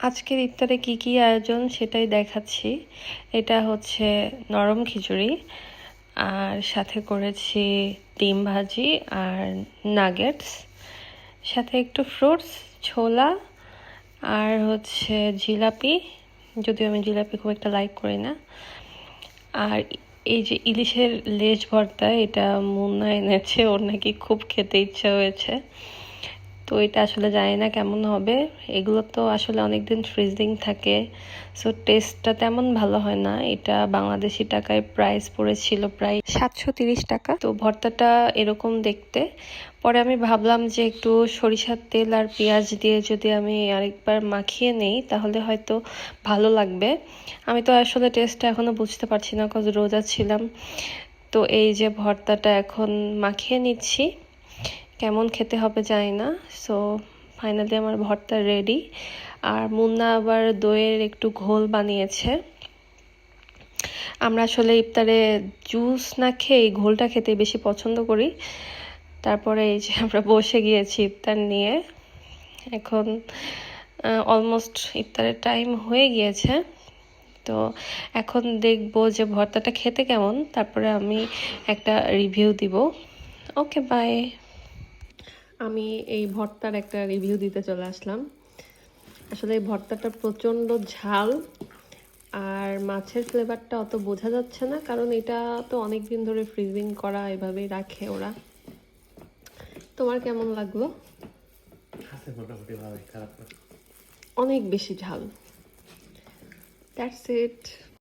আজকের ইফতারে কি কি আয়োজন সেটাই দেখাচ্ছি। এটা হচ্ছে নরম খিচুড়ি, আর সাথে করেছি ডিম ভাজি আর নাগেটস, সাথে একটু ফ্রুটস, ছোলা, আর হচ্ছে জিলাপি, যদিও আমি জিলাপি খুব একটা লাইক করি না। আর এই যে ইলিশের লেজ ভর্তা, এটা মুন্না এনেছে, ওর নাকি খুব খেতে ইচ্ছা হয়েছে। তো এটা আসলে জানি না কেমন হবে। এগুলো তো আসলে অনেকদিন ফ্রিজিং থাকে, সো টেস্টটা তেমন ভালো হয় না। এটা বাংলাদেশি টাকায় প্রাইস পড়েছিল প্রায় 730 টাকা। তো ভর্তাটা এরকম দেখতে। পরে আমি ভাবলাম যে একটু সরিষার তেল আর পেঁয়াজ দিয়ে যদি আমি আরেকবার মাখিয়ে নেই তাহলে হয়তো ভালো লাগবে। আমি তো আসলে টেস্টটা এখনো বুঝতে পারছি না, কজ রোজা ছিলাম। তো এই যে ভর্তাটা এখন মাখিয়ে নিচ্ছি, কেমন খেতে হবে জানি না। সো ফাইনালি আমার ভর্তা রেডি। আর মুন্না আবার দইয়ের একটু ঘোল বানিয়েছে। আমরা আসলে ইফতারে জুস না খেয়ে এই ঘোলটা খেতে বেশি পছন্দ করি। তারপরে এই যে আমরা বসে গিয়েছি ইফতার নিয়ে। এখন অলমোস্ট ইফতারের টাইম হয়ে গিয়েছে। তো এখন দেখবো যে ভর্তাটা খেতে কেমন, তারপরে আমি একটা রিভিউ দিব। ওকে, বাই। আমি এই ভর্তার একটা রিভিউ দিতে চলে আসলাম। আসলে এই ভর্তাটা প্রচণ্ড ঝাল, আর মাছের ফ্লেভারটা অত বোঝা যাচ্ছে না, কারণ এটা তো অনেক দিন ধরে ফ্রিজিং করা, এভাবেই রাখে ওরা। তোমার কেমন লাগলো? মোটামুটি ভালোই, খারাপ না। অনেক বেশি ঝাল। That's it.